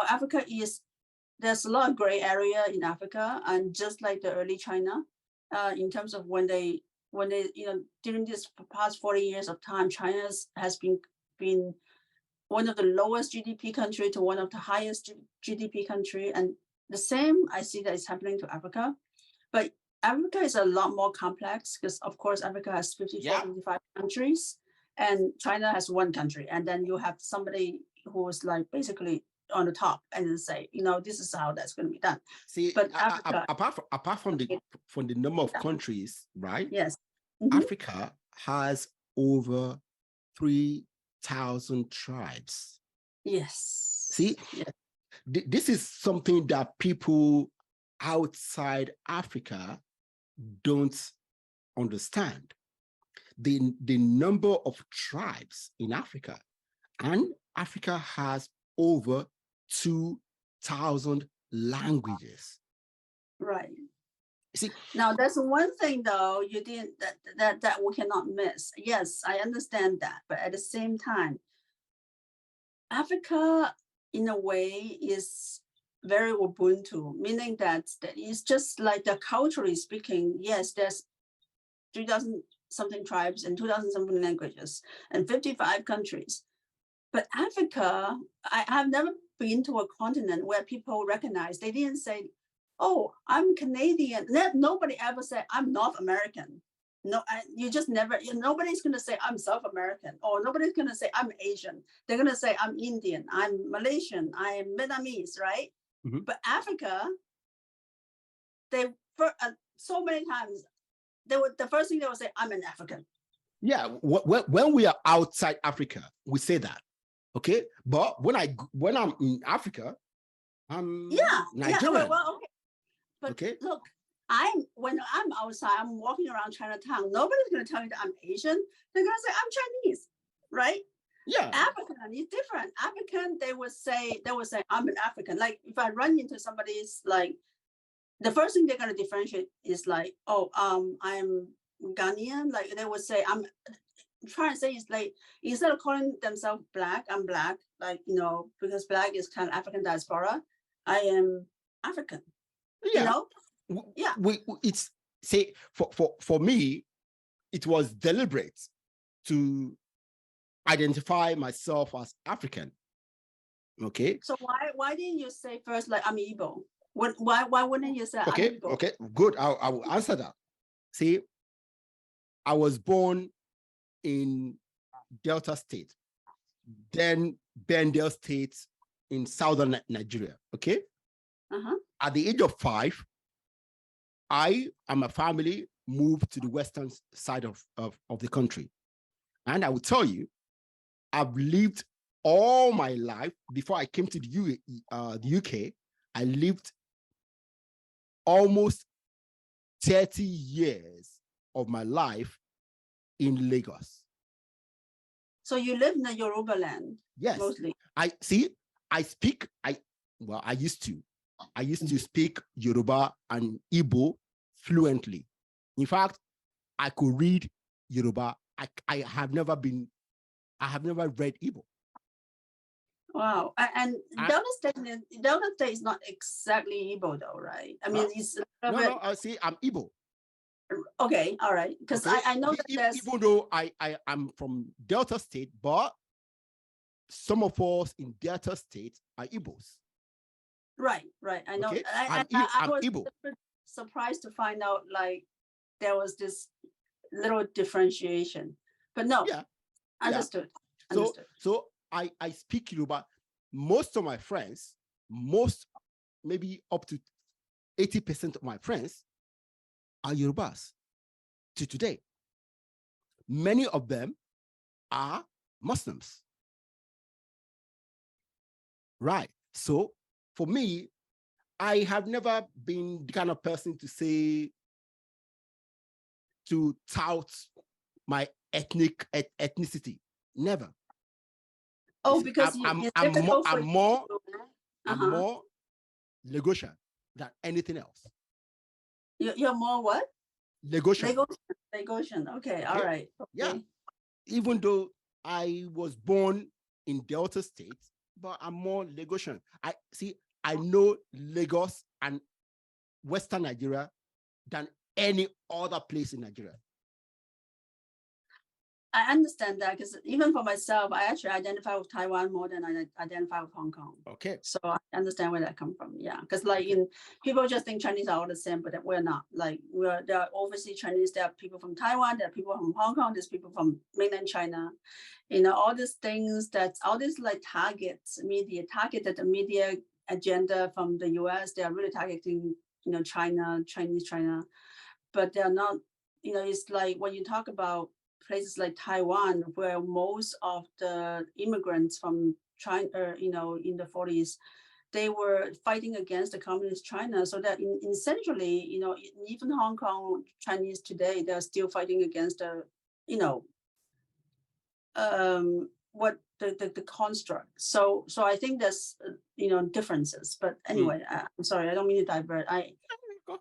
Africa there's a lot of gray area in Africa, and just like the early China, in terms of when they during this past 40 years of time, China has been one of the lowest GDP country to one of the highest GDP country, and the same I see that is happening to Africa, but Africa is a lot more complex because of course Africa has 55 countries, and China has one country, and then you have somebody who is like basically on the top and then say, this is how that's going to be done. See, but Africa, apart from the number of countries, right? Yes. Africa has over 3,000 tribes. Yes. See, yes. This is something that people outside Africa don't understand. The number of tribes in Africa, and Africa has over 2,000 languages. Right. See, now there's one thing though you didn't that we cannot miss. Yes, I understand that, but at the same time, Africa in a way is very Ubuntu, meaning that it's just like the culturally speaking, yes, there's 3,000 something tribes and 2,000 something languages and 55 countries. But Africa, I have never been to a continent where people recognize, they didn't say, oh, I'm Canadian. Nobody ever said, I'm North American. No, you just never, nobody's going to say, I'm South American, or nobody's going to say, I'm Asian. They're going to say, I'm Indian, I'm Malaysian, I'm Vietnamese, right? Mm-hmm. But Africa, so many times, the first thing they would say, I'm an African. Yeah, when we are outside Africa, we say that. Okay, but when I'm in Africa, I'm Nigerian. Yeah, well, okay. But okay. Look, when I'm outside, I'm walking around Chinatown. Nobody's going to tell me that I'm Asian. They're going to say I'm Chinese, right? Yeah. African is different. African, they would say I'm an African. Like if I run into somebody's like, the first thing they're going to differentiate is like, oh, I'm Ghanaian. Like they would say I'm trying to say is like, instead of calling themselves black, I'm black, like, because black is kind of African diaspora, I am African. Yeah. Yeah. It's say for me, it was deliberate to identify myself as African. Okay. So why didn't you say first like I'm Igbo? Why wouldn't you say I'm Igbo? Okay, good. I will answer that. See, I was born in Delta State, then Bendel State in southern Nigeria. Okay. At the age of 5, I and my family moved to the western side of the country. And I will tell you, I've lived all my life before I came to the UK. I lived almost 30 years of my life in Lagos. So you live in the Yoruba land? Yes. Mostly. I used to speak Yoruba and Igbo fluently. In fact, I could read Yoruba. I have never read Igbo. Wow. And Delta State is not exactly Igbo though, right? I mean, it's no, see, I'm Igbo. Okay, all right. Because okay. I know that there's... Even though I'm from Delta State, but some of us in Delta State are Igbos. Right. I know. Okay? I was Igbo. Surprised to find out like there was this little differentiation. But no, understood. So I speak Yoruba. Most of my friends, maybe up to 80% of my friends are Yorubas to today. Many of them are Muslims. Right. So for me, I have never been the kind of person to tout my ethnicity. Never. Oh, because I'm more Lagosian than anything else. You're more what? Lagosian. Okay, all right. Okay. Yeah. Even though I was born in Delta State, but I'm more Lagosian. I know Lagos and Western Nigeria than any other place in Nigeria. I understand that, because even for myself, I actually identify with Taiwan more than I identify with Hong Kong. Okay. So I understand where that comes from. Yeah, because people just think Chinese are all the same, but we're not. Like there are overseas Chinese, there are people from Taiwan, there are people from Hong Kong, there's people from mainland China. All these things all these like targeted the media agenda from the US. They are really targeting Chinese China, but they're not. It's like when you talk about places like Taiwan, where most of the immigrants from China, in the 40s, they were fighting against the communist China. So that essentially, even Hong Kong Chinese today, they're still fighting against what the construct. So I think there's differences. But anyway, I'm sorry, I don't mean to divert. Go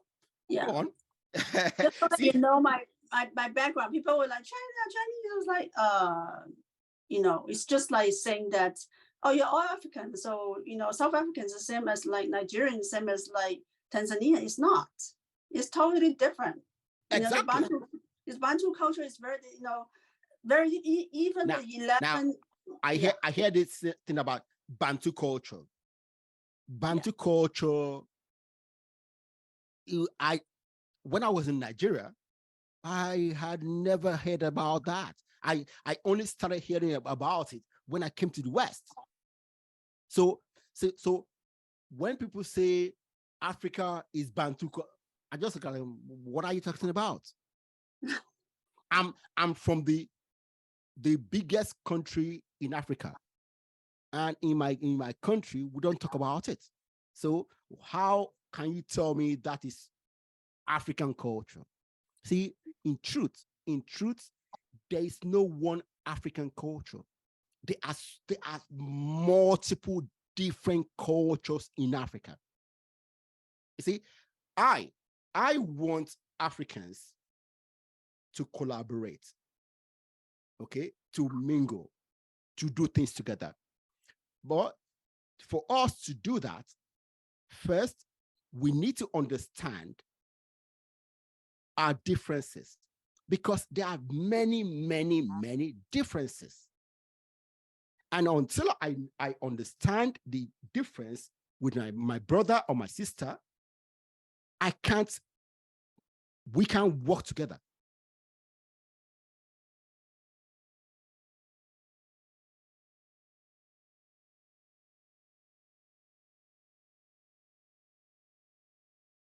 Yeah. Go on. Just so that my background, people were like, Chinese. I was like, it's just like saying that, oh, you're all African. So, South Africans the same as like Nigerians, same as like Tanzania. It's not. It's totally different. Exactly. This Bantu culture is very, very, even now, the 11. Now, I hear this thing about Bantu culture. Bantu culture, when I was in Nigeria, I had never heard about that. I only started hearing about it when I came to the West. So when people say Africa is Bantu, I just look at them, what are you talking about? I'm from the biggest country in Africa. And in my country, we don't talk about it. So how can you tell me that is African culture? See, in truth, there is no one African culture. There are multiple different cultures in Africa. You see, I want Africans to collaborate, okay, to mingle, to do things together. But for us to do that, first, we need to understand our differences, because there are many, many, many differences. And until I understand the difference with my brother or my sister, we can't work together.